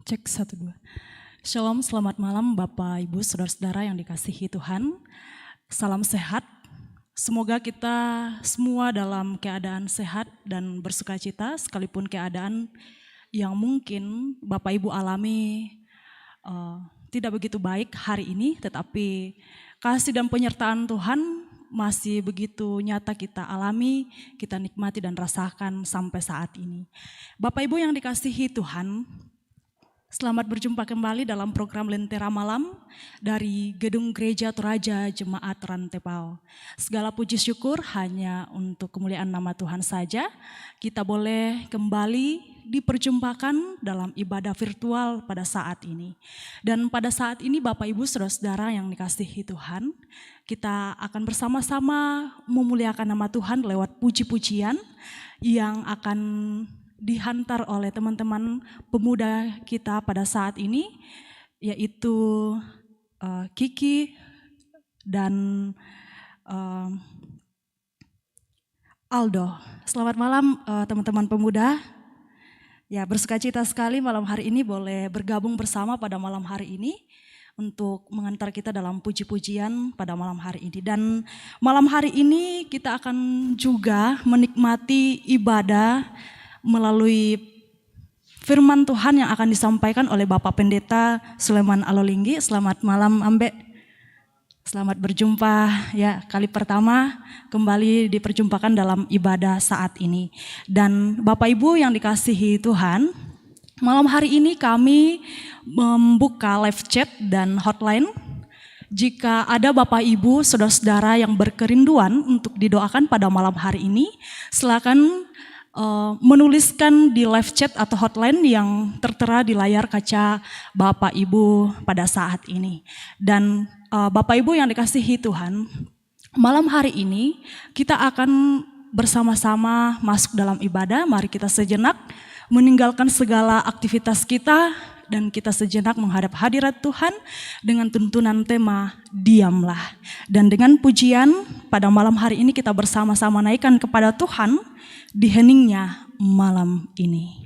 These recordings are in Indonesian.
Cek 1, 2. Shalom, selamat malam Bapak, Ibu, Saudara-saudara yang dikasihi Tuhan. Salam sehat. Semoga kita semua dalam keadaan sehat dan bersukacita, sekalipun keadaan yang mungkin Bapak Ibu alami tidak begitu baik hari ini, tetapi kasih dan penyertaan Tuhan masih begitu nyata kita alami, kita nikmati dan rasakan sampai saat ini. Bapak Ibu yang dikasihi Tuhan, selamat berjumpa kembali dalam program Lentera Malam dari Gedung Gereja Toraja Jemaat Rantepao. Segala puji syukur hanya untuk kemuliaan nama Tuhan saja. Kita boleh kembali diperjumpakan dalam ibadah virtual pada saat ini. Dan pada saat ini Bapak Ibu Saudara-saudara yang dikasihi Tuhan, kita akan bersama-sama memuliakan nama Tuhan lewat puji-pujian yang akan dihantar oleh teman-teman pemuda kita pada saat ini, yaitu Kiki dan Aldo. Selamat malam teman-teman pemuda. Ya, bersukacita sekali malam hari ini boleh bergabung bersama pada malam hari ini untuk mengantar kita dalam puji-pujian pada malam hari ini. Dan malam hari ini kita akan juga menikmati ibadah melalui firman Tuhan yang akan disampaikan oleh Bapak Pendeta Sulaiman Alolinggi. Selamat malam Ambe. Selamat berjumpa ya, kali pertama kembali diperjumpakan dalam ibadah saat ini. Dan Bapak Ibu yang dikasihi Tuhan, malam hari ini kami membuka live chat dan hotline. Jika ada Bapak Ibu saudara-saudara yang berkerinduan untuk didoakan pada malam hari ini, silakan menuliskan di live chat atau hotline yang tertera di layar kaca Bapak Ibu pada saat ini. Dan Bapak Ibu yang dikasihi Tuhan, malam hari ini kita akan bersama-sama masuk dalam ibadah. Mari kita sejenak meninggalkan segala aktivitas kita dan kita sejenak menghadap hadirat Tuhan dengan tuntunan tema diamlah. Dan dengan pujian pada malam hari ini kita bersama-sama naikkan kepada Tuhan di heningnya malam ini.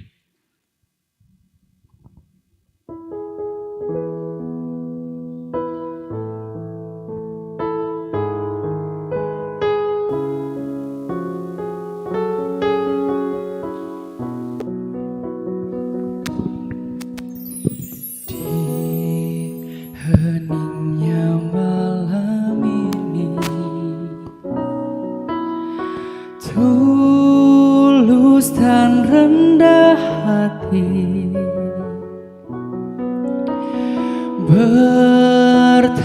Heningnya malam ini, tulus dan rendah hati, bertelut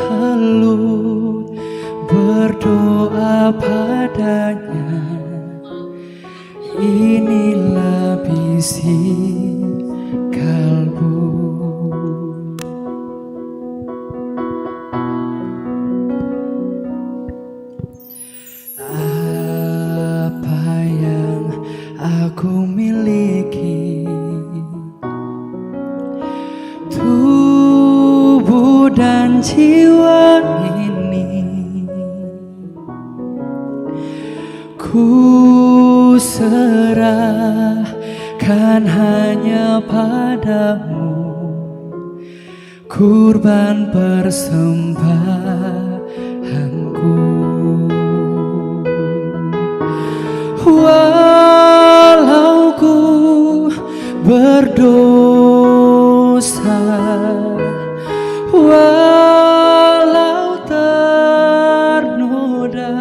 berdoa padanya. Inilah bisi kalbu. Aku miliki tubuh dan jiwa ini, ku serahkan hanya padamu, kurban persembahanku. Walau ku berdosa, walau ternoda,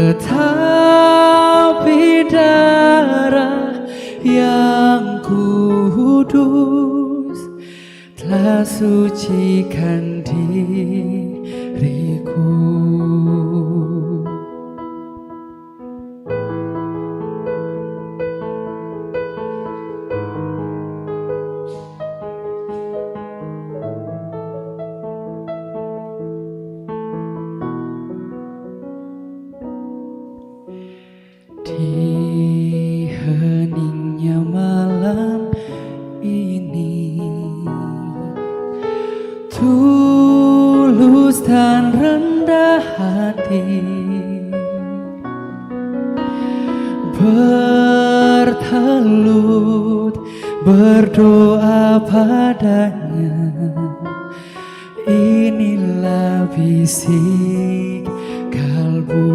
tetapi darah yang kudus telah sucikan diriku. Di heningnya malam ini, tulus dan rendah hati, bertelut berdoa padanya. Inilah bisik kalbu.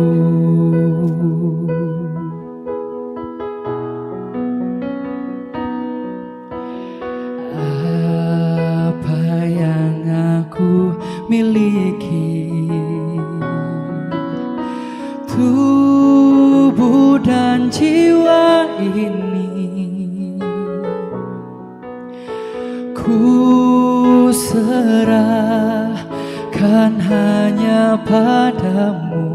Apa yang aku miliki, tubuh dan jiwa ini, ku serahkan hanya padamu,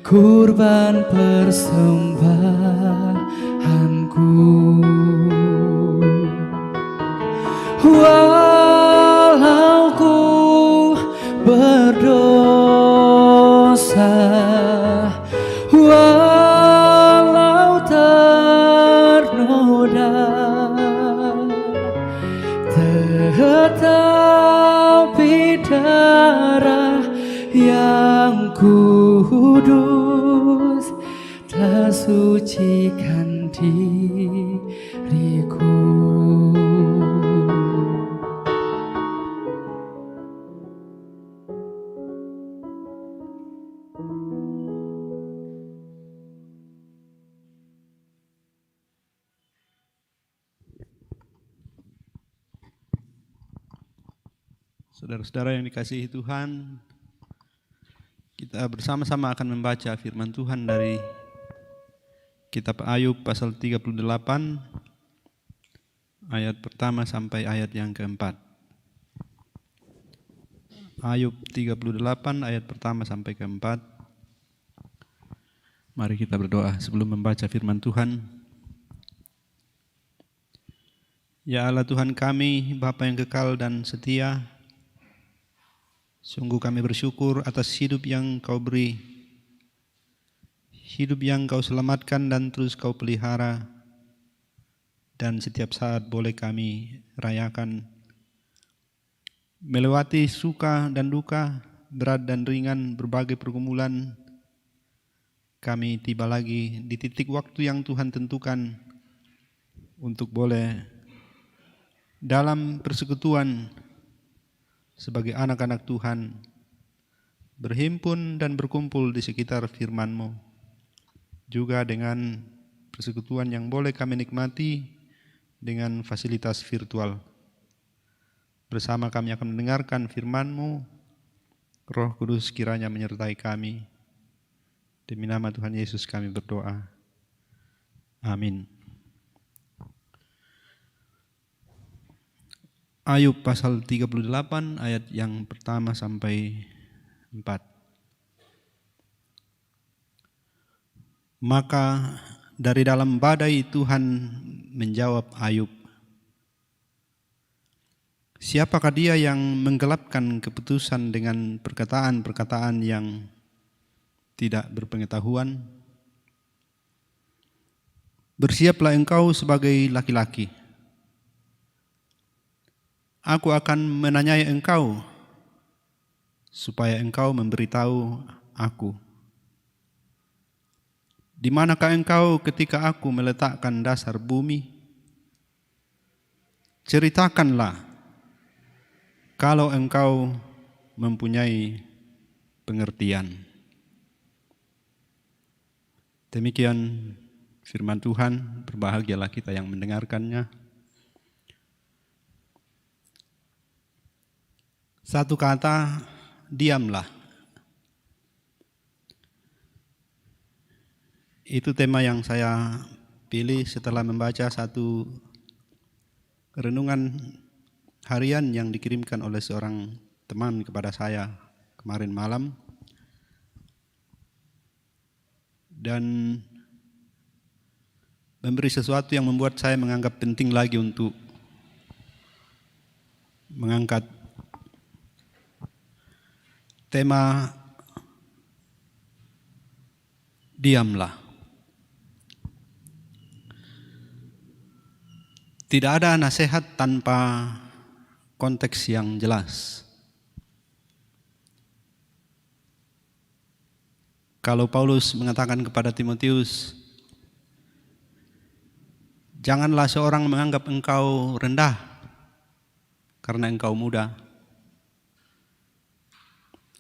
kurban persembahanku. Walau ku berdosa, walau ternoda, tetapi darah yang kudus telah sucikan diriku. Saudara-saudara yang dikasihi Tuhan, kita bersama-sama akan membaca firman Tuhan dari kitab Ayub pasal 38 ayat pertama sampai ayat yang keempat. Ayub 38 ayat pertama sampai keempat. Mari kita berdoa sebelum membaca firman Tuhan. Ya Allah Tuhan kami, Bapa yang kekal dan setia, sungguh kami bersyukur atas hidup yang Kau beri, hidup yang Kau selamatkan dan terus Kau pelihara, dan setiap saat boleh kami rayakan, melewati suka dan duka, berat dan ringan, berbagai pergumulan. Kami tiba lagi di titik waktu yang Tuhan tentukan untuk boleh dalam persekutuan sebagai anak-anak Tuhan, berhimpun dan berkumpul di sekitar firman-Mu, juga dengan persekutuan yang boleh kami nikmati dengan fasilitas virtual. Bersama kami akan mendengarkan firman-Mu, Roh Kudus kiranya menyertai kami. Demi nama Tuhan Yesus kami berdoa. Amin. Ayub pasal 38 ayat yang pertama sampai 4. Maka dari dalam badai Tuhan menjawab Ayub, siapakah dia yang menggelapkan keputusan dengan perkataan-perkataan yang tidak berpengetahuan? Bersiaplah engkau sebagai laki-laki. Aku akan menanyai engkau, supaya engkau memberitahu aku. Di manakah engkau ketika aku meletakkan dasar bumi? Ceritakanlah, kalau engkau mempunyai pengertian. Demikian firman Tuhan, berbahagialah kita yang mendengarkannya. Satu kata, diamlah. Itu tema yang saya pilih setelah membaca satu renungan harian yang dikirimkan oleh seorang teman kepada saya kemarin malam. Dan memberi sesuatu yang membuat saya menganggap penting lagi untuk mengangkat tema diamlah. Tidak ada nasihat tanpa konteks yang jelas. Kalau Paulus mengatakan kepada Timotius, Janganlah seorang menganggap engkau rendah karena engkau muda.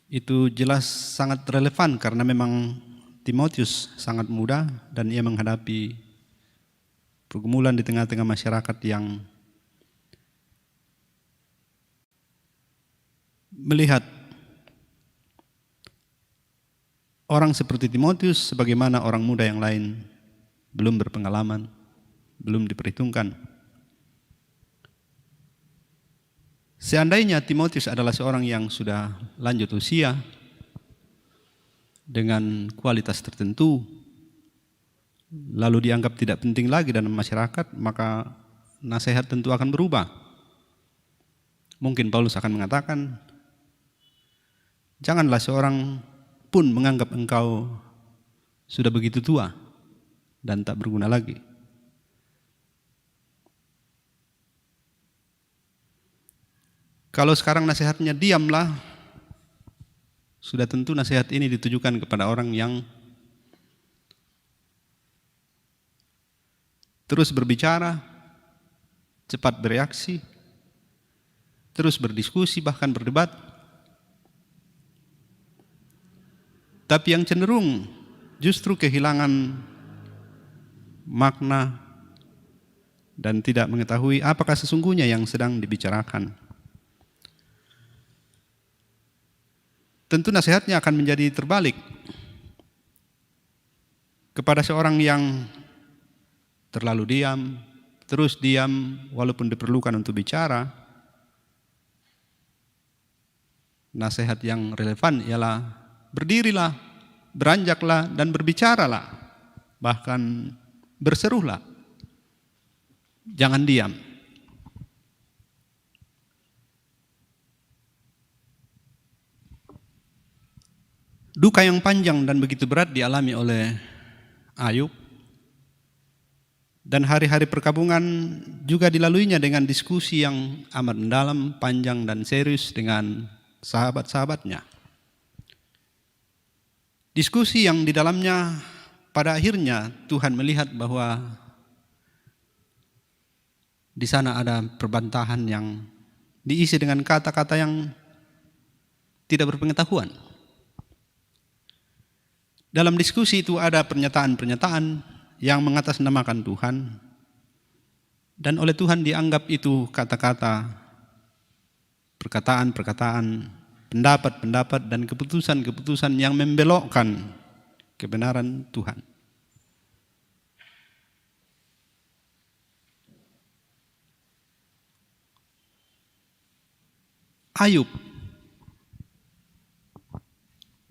Itu jelas sangat relevan karena memang Timotius sangat muda dan ia menghadapi pergumulan di tengah-tengah masyarakat yang melihat orang seperti Timotius sebagaimana orang muda yang lain belum berpengalaman, belum diperhitungkan. Seandainya Timotius adalah seorang yang sudah lanjut usia dengan kualitas tertentu, lalu dianggap tidak penting lagi dalam masyarakat, maka nasihat tentu akan berubah. Mungkin Paulus akan mengatakan, janganlah seorang pun menganggap engkau sudah begitu tua dan tak berguna lagi. Kalau sekarang nasihatnya diamlah, sudah tentu nasihat ini ditujukan kepada orang yang terus berbicara, cepat bereaksi, terus berdiskusi, bahkan berdebat. Tapi yang cenderung justru kehilangan makna dan tidak mengetahui apakah sesungguhnya yang sedang dibicarakan. Tentu nasihatnya akan menjadi terbalik kepada seorang yang terlalu diam, terus diam walaupun diperlukan untuk bicara. Nasihat yang relevan ialah berdirilah, beranjaklah dan berbicaralah, bahkan berserulah. Jangan diam. Duka yang panjang dan begitu berat dialami oleh Ayub, dan hari-hari perkabungan juga dilaluinya dengan diskusi yang amat mendalam, panjang dan serius dengan sahabat-sahabatnya. Diskusi yang di dalamnya pada akhirnya Tuhan melihat bahwa di sana ada perbantahan yang diisi dengan kata-kata yang tidak berpengetahuan. Dalam diskusi itu ada pernyataan-pernyataan yang mengatasnamakan Tuhan, dan oleh Tuhan dianggap itu kata-kata, perkataan-perkataan, pendapat-pendapat dan keputusan-keputusan yang membelokkan kebenaran Tuhan. Ayub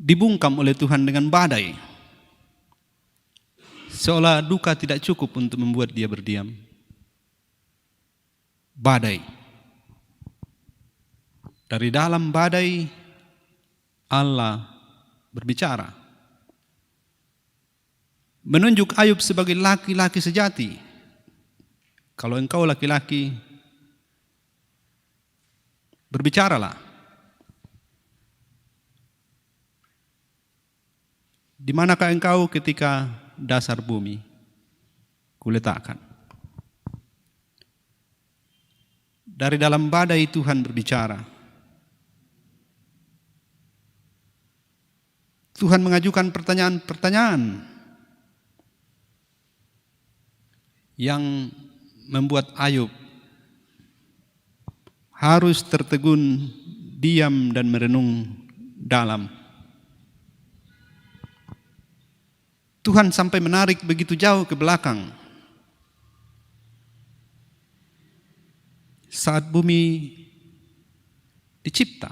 dibungkam oleh Tuhan dengan badai, seolah duka tidak cukup untuk membuat dia berdiam. Badai. Dari dalam badai Allah berbicara, menunjuk Ayub sebagai laki-laki sejati. Kalau engkau laki-laki, berbicaralah. Di manakah engkau ketika dasar bumi kuletakkan? Dari dalam badai Tuhan berbicara. Tuhan mengajukan pertanyaan-pertanyaan yang membuat Ayub harus tertegun, diam dan merenung dalam. Tuhan sampai menarik begitu jauh ke belakang. Saat bumi dicipta.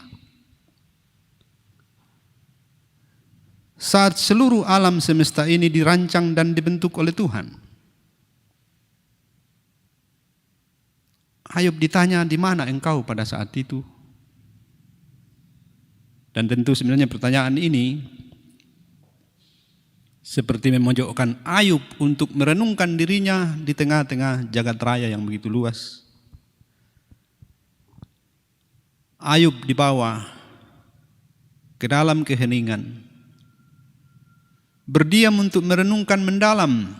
Saat seluruh alam semesta ini dirancang dan dibentuk oleh Tuhan. Ayub ditanya, di mana engkau pada saat itu? Dan tentu sebenarnya pertanyaan ini seperti memojokkan Ayub untuk merenungkan dirinya di tengah-tengah jagat raya yang begitu luas. Ayub dibawa ke dalam keheningan, berdiam untuk merenungkan mendalam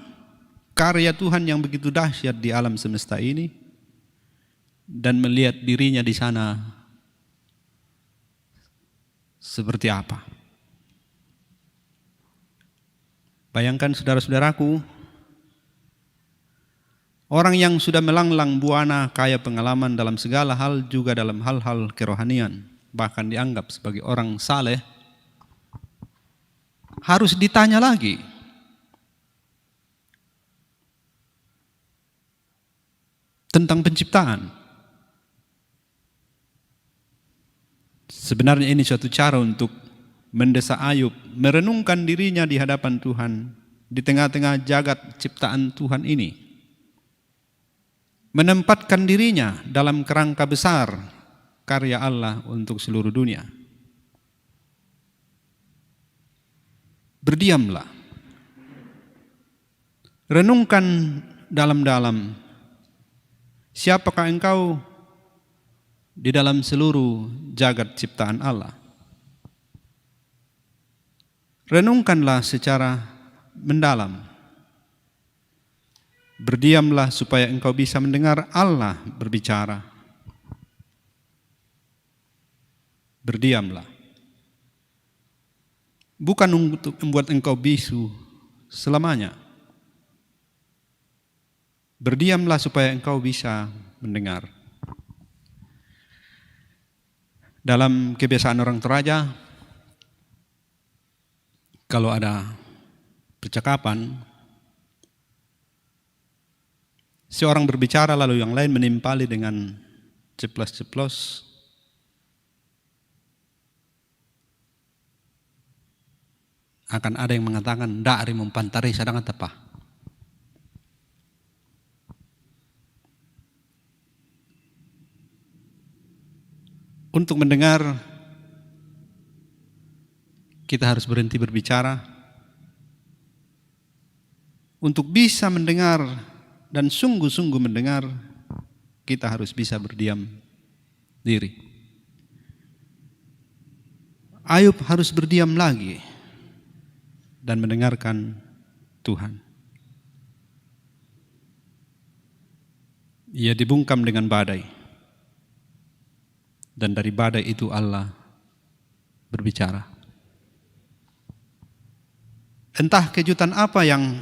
karya Tuhan yang begitu dahsyat di alam semesta ini dan melihat dirinya di sana seperti apa. Bayangkan saudara-saudaraku, orang yang sudah melanglang buana kaya pengalaman dalam segala hal, juga dalam hal-hal kerohanian, bahkan dianggap sebagai orang saleh, harus ditanya lagi. Tentang penciptaan. Sebenarnya ini suatu cara untuk mendesak Ayub merenungkan dirinya di hadapan Tuhan di tengah-tengah jagat ciptaan Tuhan ini. Menempatkan dirinya dalam kerangka besar karya Allah untuk seluruh dunia. Berdiamlah. Renungkan dalam-dalam, siapakah engkau di dalam seluruh jagat ciptaan Allah? Renungkanlah secara mendalam. Berdiamlah supaya engkau bisa mendengar Allah berbicara. Berdiamlah. Bukan untuk membuat engkau bisu selamanya. Berdiamlah supaya engkau bisa mendengar. Dalam kebiasaan orang Toraja, kalau ada percakapan, seorang berbicara lalu yang lain menimpali dengan ceplos-ceplos, akan ada yang mengatakan, "Ndak ari mempantari sadang apa." Untuk mendengar, kita harus berhenti berbicara. Untuk bisa mendengar dan sungguh-sungguh mendengar, kita harus bisa berdiam diri. Ayub harus berdiam lagi dan mendengarkan Tuhan. Ia dibungkam dengan badai, dan dari badai itu Allah berbicara. Entah kejutan apa yang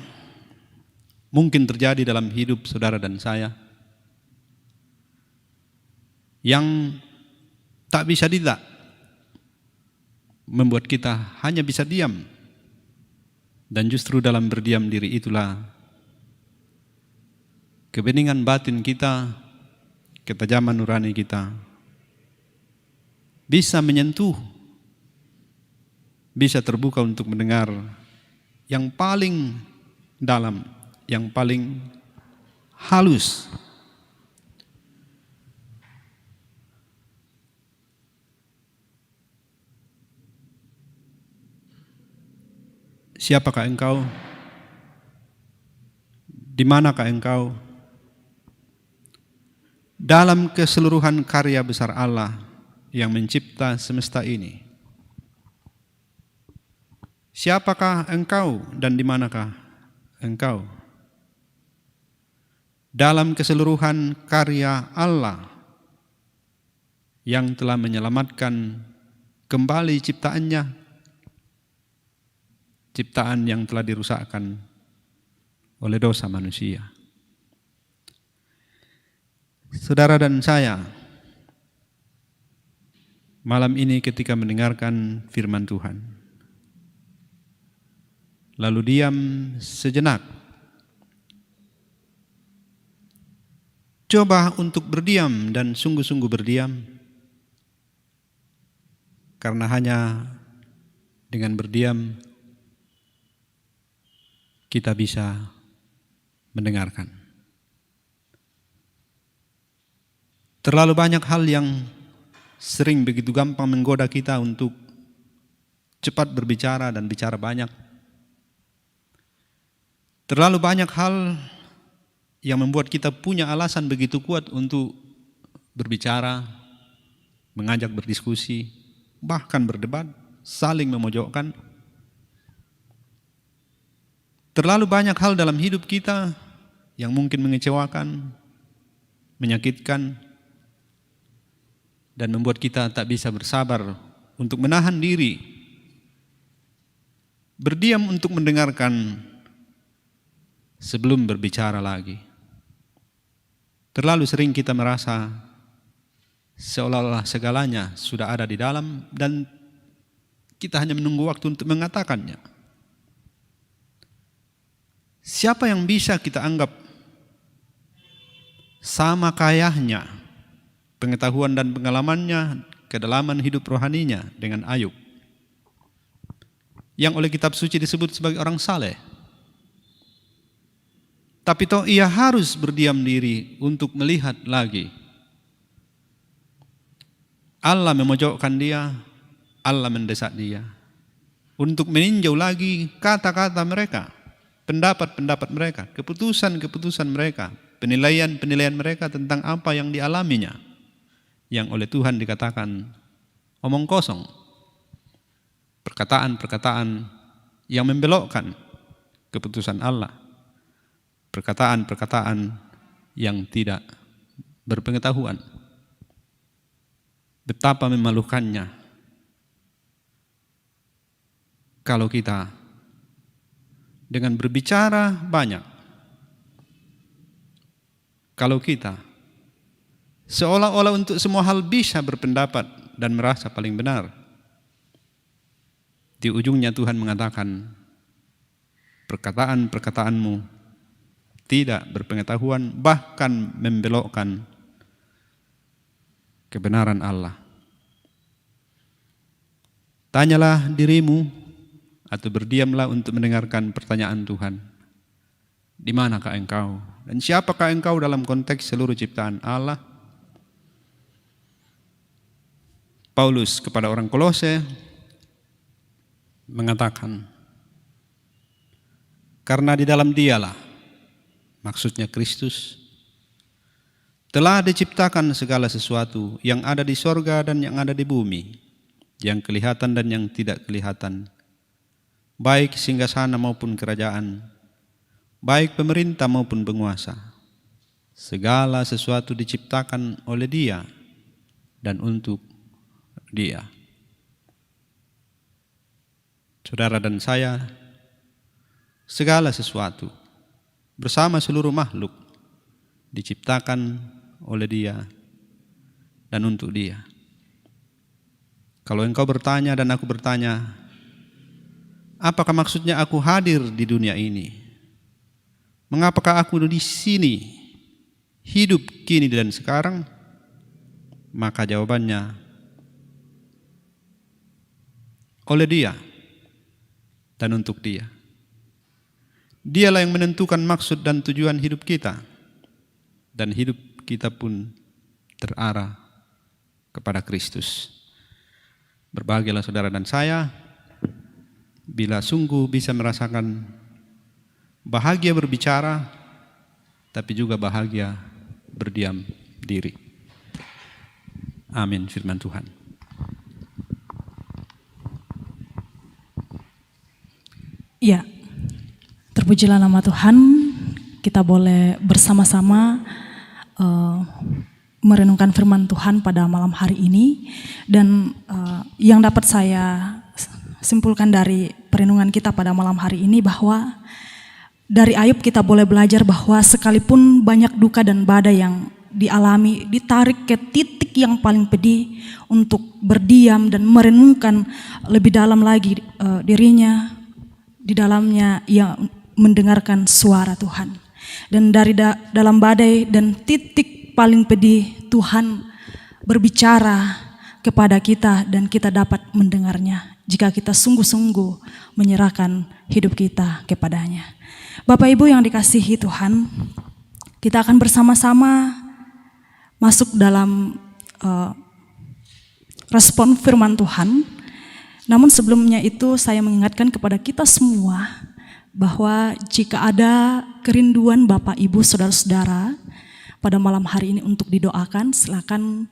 mungkin terjadi dalam hidup saudara dan saya, yang tak bisa tidak membuat kita hanya bisa diam. Dan justru dalam berdiam diri itulah kebeningan batin kita, ketajaman nurani kita bisa menyentuh, bisa terbuka untuk mendengar yang paling dalam, yang paling halus. Siapakah engkau? Di manakah engkau? Dalam keseluruhan karya besar Allah yang mencipta semesta ini. Siapakah engkau dan di manakah engkau? Dalam keseluruhan karya Allah yang telah menyelamatkan kembali ciptaannya, ciptaan yang telah dirusakkan oleh dosa manusia. Saudara dan saya, malam ini ketika mendengarkan firman Tuhan, lalu diam sejenak. Coba untuk berdiam dan sungguh-sungguh berdiam. Karena hanya dengan berdiam kita bisa mendengarkan. Terlalu banyak hal yang sering begitu gampang menggoda kita untuk cepat berbicara dan bicara banyak. Terlalu banyak hal yang membuat kita punya alasan begitu kuat untuk berbicara, mengajak berdiskusi, bahkan berdebat, saling memojokkan. Terlalu banyak hal dalam hidup kita yang mungkin mengecewakan, menyakitkan, dan membuat kita tak bisa bersabar untuk menahan diri, berdiam untuk mendengarkan sebelum berbicara lagi. Terlalu sering kita merasa seolah-olah segalanya sudah ada di dalam dan kita hanya menunggu waktu untuk mengatakannya. Siapa yang bisa kita anggap sama kayanya pengetahuan dan pengalamannya, kedalaman hidup rohaninya dengan Ayub, yang oleh kitab suci disebut sebagai orang saleh. Tapi toh ia harus berdiam diri untuk melihat lagi. Allah memojokkan dia, Allah mendesak dia untuk meninjau lagi kata-kata mereka, pendapat-pendapat mereka, keputusan-keputusan mereka, penilaian-penilaian mereka tentang apa yang dialaminya, yang oleh Tuhan dikatakan omong kosong, perkataan-perkataan yang membelokkan keputusan Allah, perkataan-perkataan yang tidak berpengetahuan. Betapa memalukannya kalau kita dengan berbicara banyak, kalau kita seolah-olah untuk semua hal bisa berpendapat dan merasa paling benar, di ujungnya Tuhan mengatakan perkataan-perkataanmu tidak berpengetahuan, bahkan membelokkan kebenaran Allah. Tanyalah dirimu atau berdiamlah untuk mendengarkan pertanyaan Tuhan. Di manakah engkau? Dan siapakah engkau dalam konteks seluruh ciptaan Allah? Paulus kepada orang Kolose mengatakan, karena di dalam Dialah, maksudnya Kristus, telah diciptakan segala sesuatu yang ada di sorga dan yang ada di bumi, yang kelihatan dan yang tidak kelihatan, baik singgasana maupun kerajaan, baik pemerintah maupun penguasa. Segala sesuatu diciptakan oleh Dia dan untuk Dia. Saudara dan saya, segala sesuatu bersama seluruh makhluk diciptakan oleh Dia dan untuk Dia. Kalau engkau bertanya dan aku bertanya, apakah maksudnya aku hadir di dunia ini? Mengapakah aku di sini, hidup kini dan sekarang? Maka jawabannya, oleh Dia dan untuk Dia. Dialah yang menentukan maksud dan tujuan hidup kita, dan hidup kita pun terarah kepada Kristus. Berbahagialah saudara dan saya bila sungguh bisa merasakan bahagia berbicara, tapi juga bahagia berdiam diri. Amin, firman Tuhan. Ya, terpujilah nama Tuhan. Kita boleh bersama-sama merenungkan firman Tuhan pada malam hari ini. Dan yang dapat saya simpulkan dari perenungan kita pada malam hari ini, bahwa dari Ayub kita boleh belajar bahwa sekalipun banyak duka dan badai yang dialami, ditarik ke titik yang paling pedih untuk berdiam dan merenungkan lebih dalam lagi dirinya. Di dalamnya ia mendengarkan suara Tuhan. Dan dari dalam badai dan titik paling pedih, Tuhan berbicara kepada kita dan kita dapat mendengarnya jika kita sungguh-sungguh menyerahkan hidup kita kepadanya. Bapak Ibu yang dikasihi Tuhan, kita akan bersama-sama masuk dalam respon firman Tuhan. Namun sebelumnya itu saya mengingatkan kepada kita semua bahwa jika ada kerinduan Bapak Ibu saudara-saudara pada malam hari ini untuk didoakan, silakan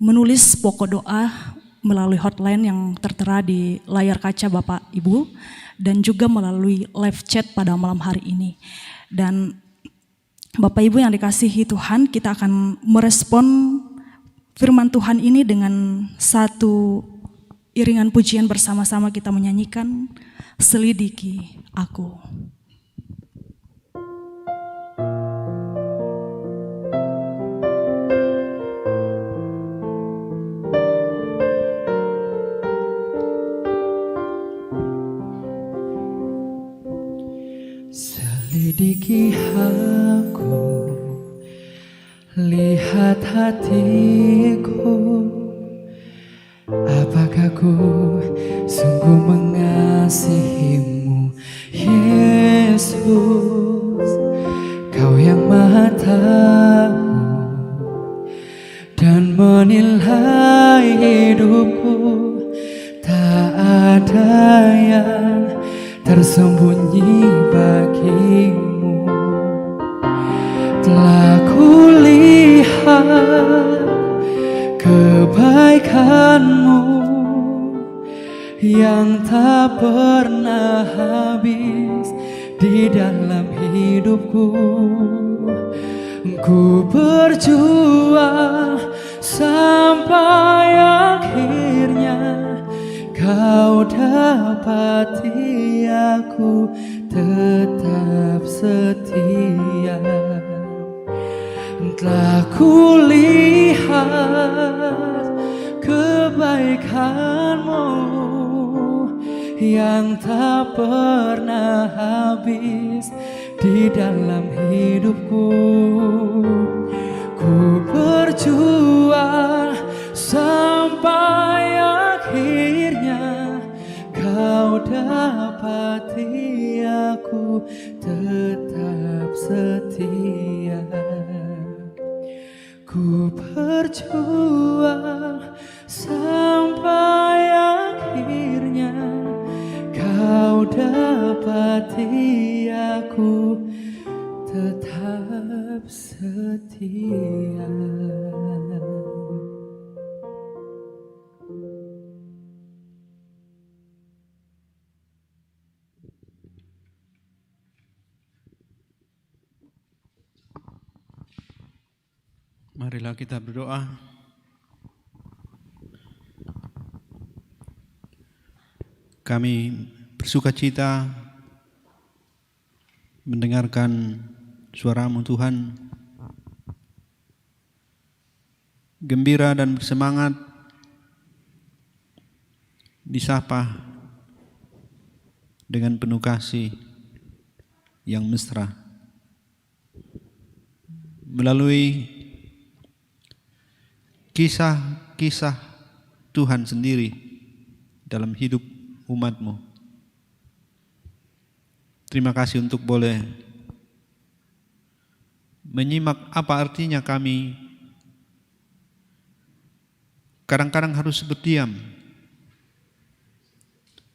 menulis pokok doa melalui hotline yang tertera di layar kaca Bapak Ibu dan juga melalui live chat pada malam hari ini. Dan Bapak Ibu yang dikasihi Tuhan, kita akan merespon firman Tuhan ini dengan satu iringan pujian bersama-sama kita menyanyikan Selidiki Aku. Selidiki aku, lihat hatiku, apakah ku sungguh mengasihimu, Yesus. Kau yang Maha Tahu dan menilai hidupku, tak ada yang tersembunyi bagimu. Telah kulihat kebaikanmu yang tak pernah habis di dalam hidupku. Ku berjuang sampai akhirnya Kau dapati aku tetap setia. Telah kulihat kebaikanmu yang tak pernah habis di dalam hidupku. Ku berjuang sampai akhirnya Kau dapati aku tetap setia. Ku berjuang sampai akhirnya Kau dapati aku tetap setia. Marilah kita berdoa. Kami bersuka cita mendengarkan suara-Mu Tuhan. Gembira dan bersemangat disapa dengan penuh kasih yang mesra. Melalui kisah-kisah Tuhan sendiri dalam hidup umat-Mu. Terima kasih untuk boleh menyimak apa artinya kami kadang-kadang harus berdiam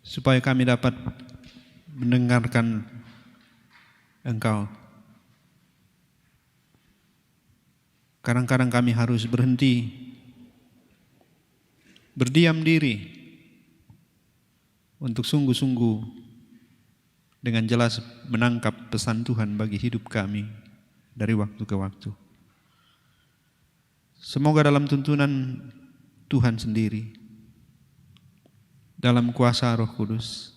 supaya kami dapat mendengarkan Engkau. Kadang-kadang kami harus berhenti, berdiam diri untuk sungguh-sungguh dengan jelas menangkap pesan Tuhan bagi hidup kami dari waktu ke waktu. Semoga dalam tuntunan Tuhan sendiri, dalam kuasa Roh Kudus,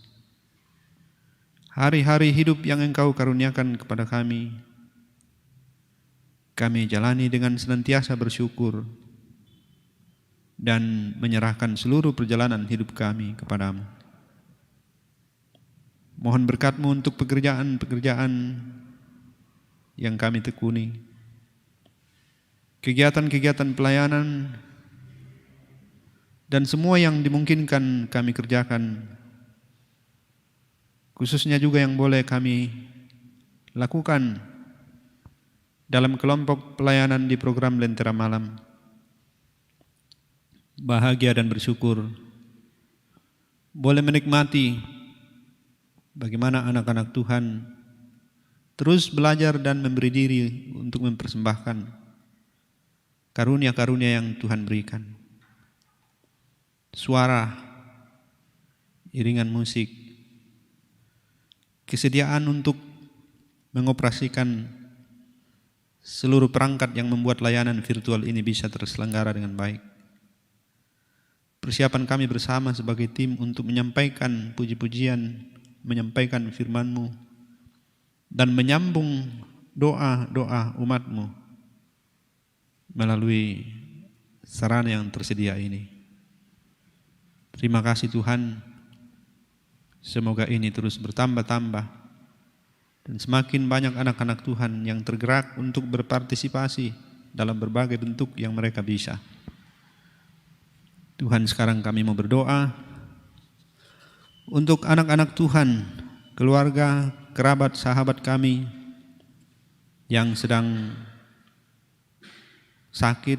hari-hari hidup yang Engkau karuniakan kepada kami jalani dengan senantiasa bersyukur dan menyerahkan seluruh perjalanan hidup kami kepadamu. Mohon berkat-Mu untuk pekerjaan-pekerjaan yang kami tekuni, kegiatan-kegiatan pelayanan, dan semua yang dimungkinkan kami kerjakan, khususnya juga yang boleh kami lakukan dalam kelompok pelayanan di program Lentera Malam. Bahagia dan bersyukur boleh menikmati bagaimana anak-anak Tuhan terus belajar dan memberi diri untuk mempersembahkan karunia-karunia yang Tuhan berikan. Suara, iringan musik, kesediaan untuk mengoperasikan seluruh perangkat yang membuat layanan virtual ini bisa terselenggara dengan baik. Persiapan kami bersama sebagai tim untuk menyampaikan puji-pujian, menyampaikan firman-Mu, dan menyambung doa-doa umat-Mu melalui sarana yang tersedia ini. Terima kasih Tuhan, semoga ini terus bertambah-tambah dan semakin banyak anak-anak Tuhan yang tergerak untuk berpartisipasi dalam berbagai bentuk yang mereka bisa. Tuhan, sekarang kami mau berdoa untuk anak-anak Tuhan, keluarga, kerabat, sahabat kami yang sedang sakit,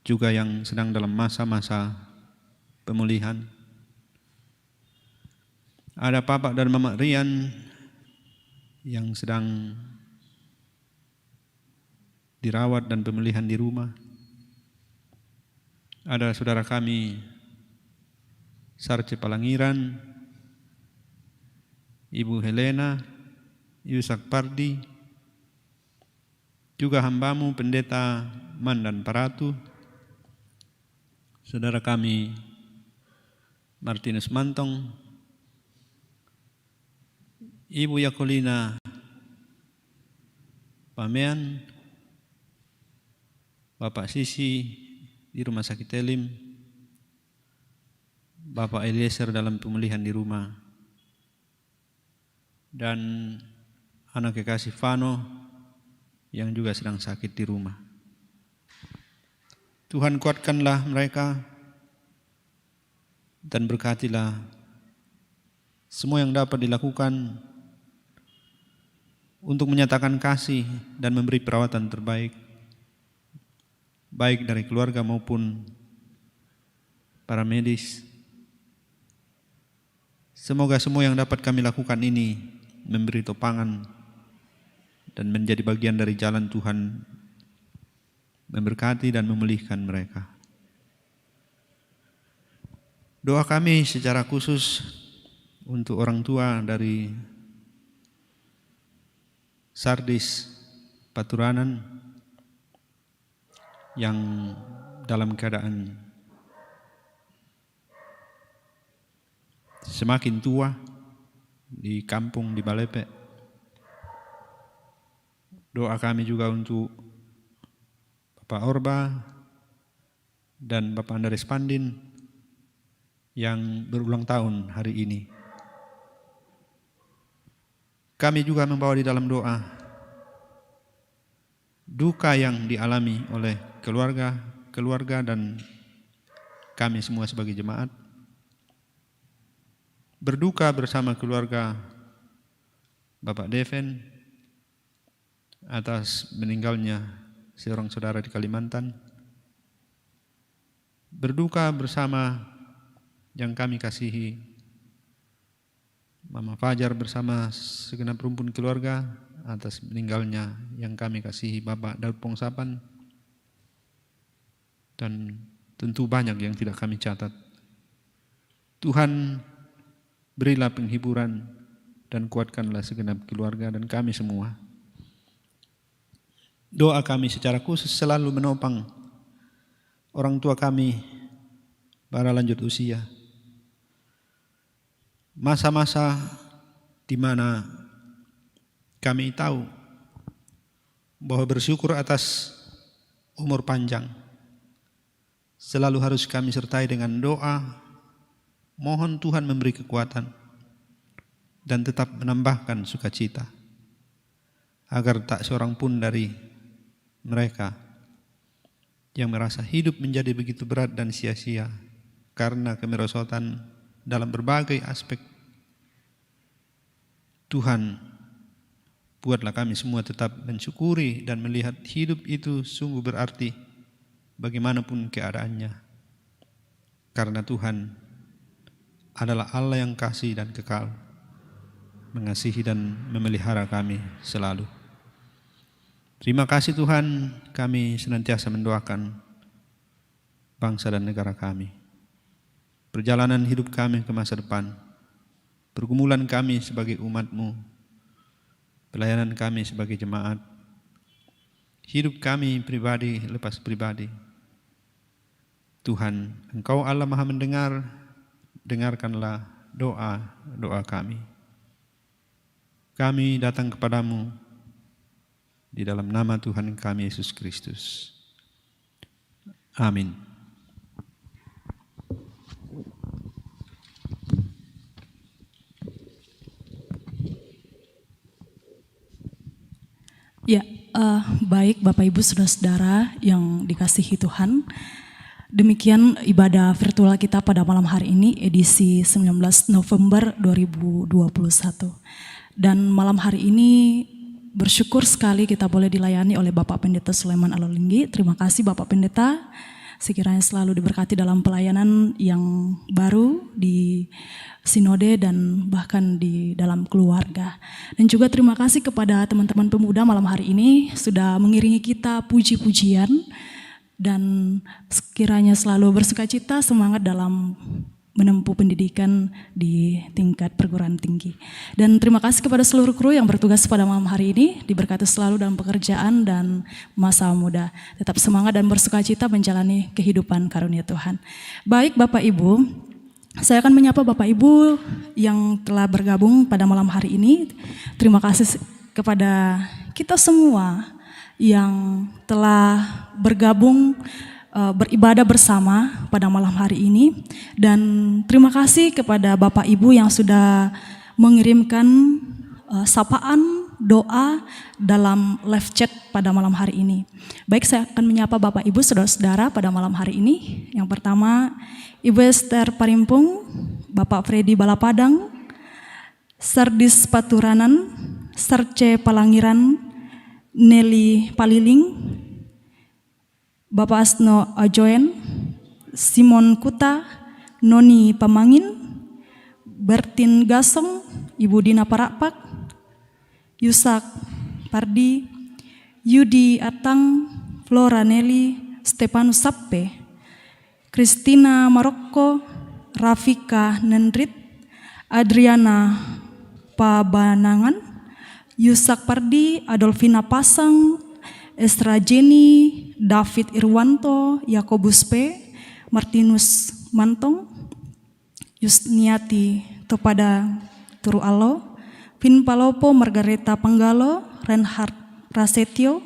juga yang sedang dalam masa-masa pemulihan. Ada Papa dan Mama Rian yang sedang dirawat dan pemulihan di rumah. Ada saudara kami Sarce Palangiran, Ibu Helena, Yusak Pardi, juga hamba-Mu Pendeta Mandan Paratu, saudara kami Martinus Mantong, Ibu Yakolina Pamean, Bapak Sisi di Rumah Sakit Elim, Bapak Eliezer dalam pemulihan di rumah, dan anak kekasih Vano yang juga sedang sakit di rumah. Tuhan, kuatkanlah mereka dan berkatilah semua yang dapat dilakukan untuk menyatakan kasih dan memberi perawatan terbaik, baik dari keluarga maupun para medis. Semoga semua yang dapat kami lakukan ini memberi topangan dan menjadi bagian dari jalan Tuhan, memberkati dan memulihkan mereka. Doa kami secara khusus untuk orang tua dari Sardis Paturanan yang dalam keadaan semakin tua di kampung di Balepe. Doa kami juga untuk Bapak Orba dan Bapak Andres Pandin yang berulang tahun hari ini. Kami juga membawa di dalam doa duka yang dialami oleh keluarga dan kami semua sebagai jemaat. Berduka bersama keluarga Bapak Deven atas meninggalnya seorang saudara di Kalimantan. Berduka bersama yang kami kasihi Mama Fajar bersama segenap rumpun keluarga atas meninggalnya yang kami kasihi Bapak Daud Pongsapan, dan tentu banyak yang tidak kami catat. Tuhan, berilah penghiburan dan kuatkanlah segenap keluarga dan kami semua. Doa kami secara khusus selalu menopang orang tua kami para lanjut usia. Masa-masa di mana kami tahu bahwa bersyukur atas umur panjang selalu harus kami sertai dengan doa, mohon Tuhan memberi kekuatan dan tetap menambahkan sukacita, agar tak seorang pun dari mereka yang merasa hidup menjadi begitu berat dan sia-sia karena kemerosotan dalam berbagai aspek. Tuhan, buatlah kami semua tetap mensyukuri dan melihat hidup itu sungguh berarti bagaimanapun keadaannya. Karena Tuhan adalah Allah yang kasih dan kekal, mengasihi dan memelihara kami selalu. Terima kasih Tuhan, kami senantiasa mendoakan bangsa dan negara kami, perjalanan hidup kami ke masa depan, pergumulan kami sebagai umat-Mu, pelayanan kami sebagai jemaat, hidup kami pribadi lepas pribadi. Tuhan, Engkau Allah Maha Mendengar, dengarkanlah doa kami. Kami datang kepadamu di dalam nama Tuhan kami Yesus Kristus. Amin. Ya, baik Bapak Ibu Saudara-saudara yang dikasihi Tuhan. Demikian ibadah virtual kita pada malam hari ini edisi 19 November 2021. Dan malam hari ini bersyukur sekali kita boleh dilayani oleh Bapak Pendeta Sulaiman Alolinggi. Terima kasih Bapak Pendeta. Sekiranya selalu diberkati dalam pelayanan yang baru di sinode dan bahkan di dalam keluarga. Dan juga terima kasih kepada teman-teman pemuda malam hari ini sudah mengiringi kita puji-pujian dan sekiranya selalu bersukacita, semangat dalam menempuh pendidikan di tingkat perguruan tinggi. Dan terima kasih kepada seluruh kru yang bertugas pada malam hari ini, diberkati selalu dalam pekerjaan dan masa muda. Tetap semangat dan bersukacita menjalani kehidupan karunia Tuhan. Baik Bapak Ibu, saya akan menyapa Bapak Ibu yang telah bergabung pada malam hari ini. Terima kasih kepada kita semua yang telah bergabung beribadah bersama pada malam hari ini, dan terima kasih kepada Bapak Ibu yang sudah mengirimkan sapaan doa dalam live chat pada malam hari ini. Baik, saya akan menyapa Bapak Ibu saudara-saudara pada malam hari ini. Yang pertama Ibu Esther Parimpung, Bapak Freddy Balapadang, Sardis Paturanan, Serce Palangiran, Nelly Paliling, Bapak Asno Ajoen, Simon Kuta, Noni Pamangin, Bertin Gasong, Ibu Dina Parapak, Yusak Pardi, Yudi Atang, Flora Nelly, Stepanus Sappe, Christina Marokko, Rafika Nendrit, Adriana Pabanangan, Yusak Pardi, Adolfina Pasang, Esra Jenny, David Irwanto, Yakobus P, Martinus Mantong, Yusniati Topada Turu Alo, Vin Palopo, Margareta Panggalo, Reinhard Prasetyo,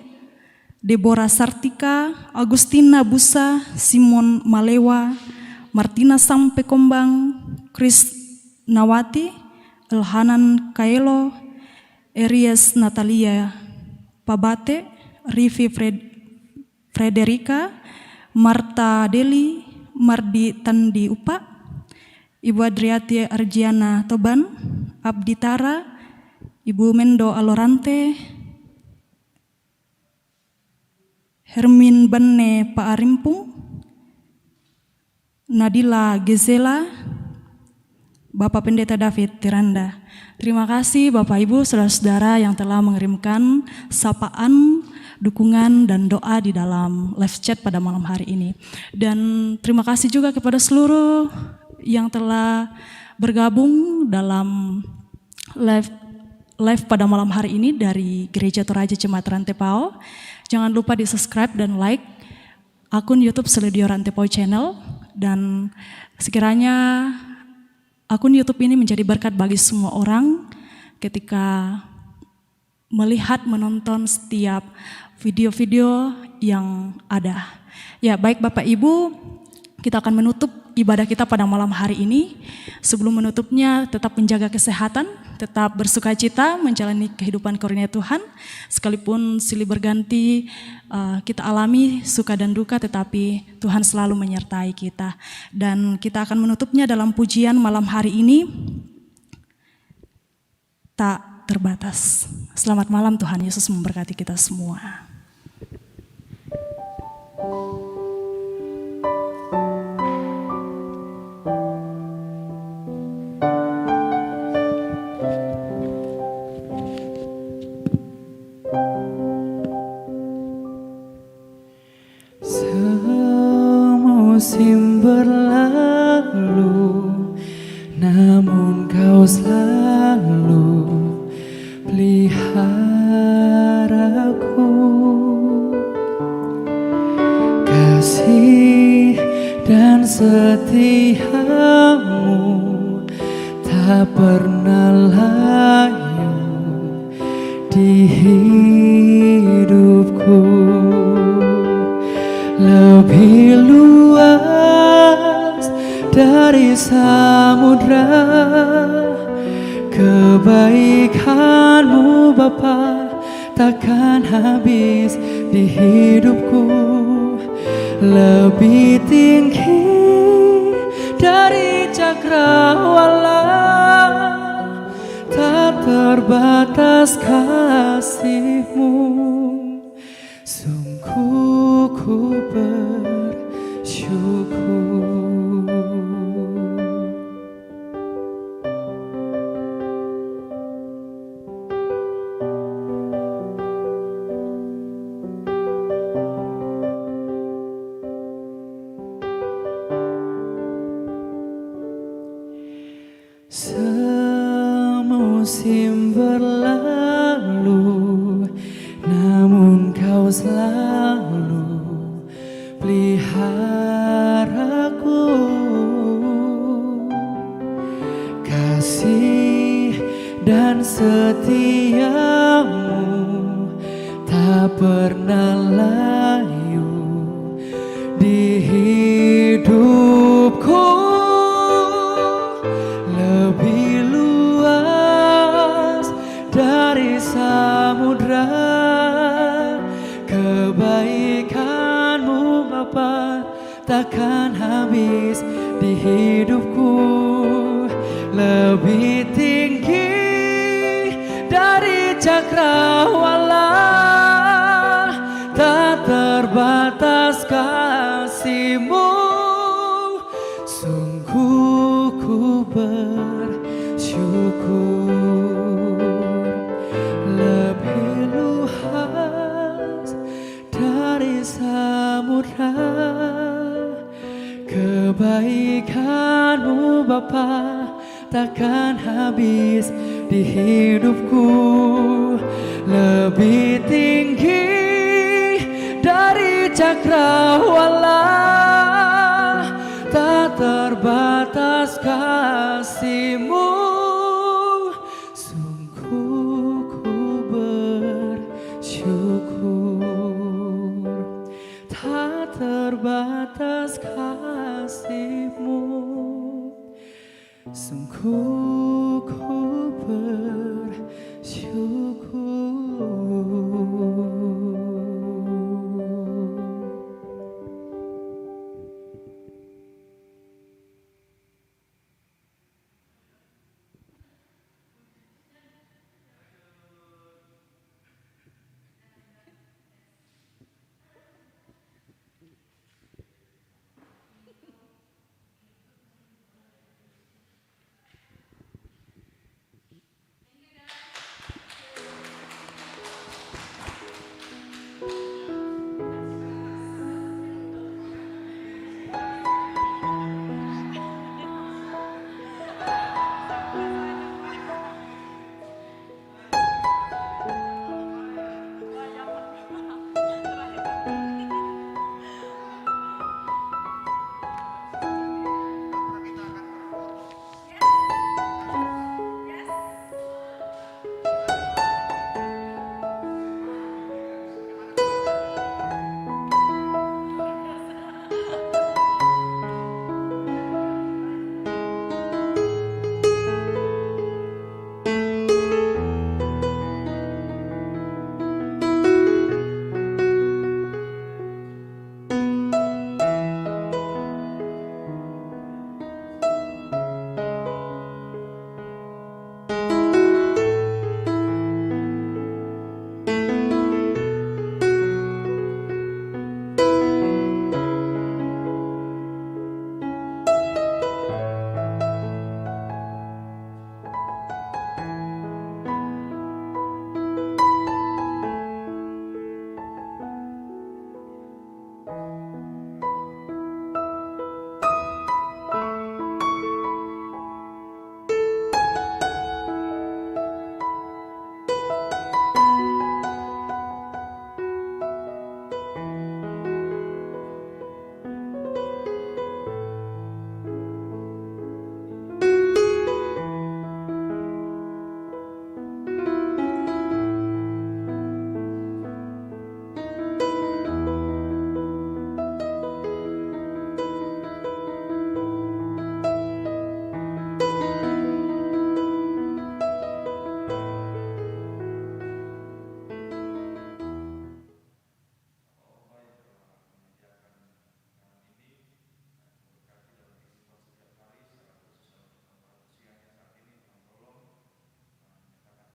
Deborah Sartika, Agustina Busa, Simon Malewa, Martina Sampe Kombang, Chris Nawati, Elhanan Kaelo, Aries Natalia Pabate, Rivi Frederica, Marta Deli, Mardi Tandi Upa, Ibu Adriati Arjiana Toban, Abdi Tara, Ibu Mendo Alorante, Hermin Benne Paarimpung, Nadila Gezela, Bapak Pendeta David Tiranda. Terima kasih Bapak Ibu saudara-saudara yang telah mengirimkan sapaan, dukungan dan doa di dalam live chat pada malam hari ini. Dan terima kasih juga kepada seluruh yang telah bergabung dalam live pada malam hari ini dari Gereja Toraja Jemaat Rantepao. Jangan lupa di subscribe dan like akun YouTube Seledio Rantepao Channel, dan sekiranya akun YouTube ini menjadi berkat bagi semua orang ketika melihat, menonton setiap video-video yang ada. Ya, baik Bapak Ibu, kita akan menutup ibadah kita pada malam hari ini. Sebelum menutupnya, tetap menjaga kesehatan, tetap bersukacita menjalani kehidupan karunia Tuhan. Sekalipun silih berganti kita alami suka dan duka, tetapi Tuhan selalu menyertai kita. Dan kita akan menutupnya dalam pujian malam hari ini, tak terbatas. Selamat malam, Tuhan Yesus memberkati kita semua. Semusim berlalu, namun Kau selalu peliharaku. setiamu tak pernah layu di hidupku. Lebih luas dari samudra kebaikanmu Bapa, takkan habis di hidupku. Lebih tinggi dari cakrawala, tak terbatas kasih-Mu. Sungguh ku bersyukur. Semusim berlalu, namun Kau selalu peliharaku. Kasih dan setiamu tak pernah layu di hidupku. Lebih luas dari samudra kebaikan-Mu Bapa, takkan habis di hidupku. Lebih tinggi dari cakrawala, tak terbatas kasih-Mu. Sungguh ku bersyukur. Lebih luas dari samudra kebaikan-Mu Bapa, takkan habis di hidupku. Lebih tinggi dari cakrawala, tak terbatas kasih-Mu. Sungguh ku bersyukur. Tak terbatas kasih-Mu. Sungguh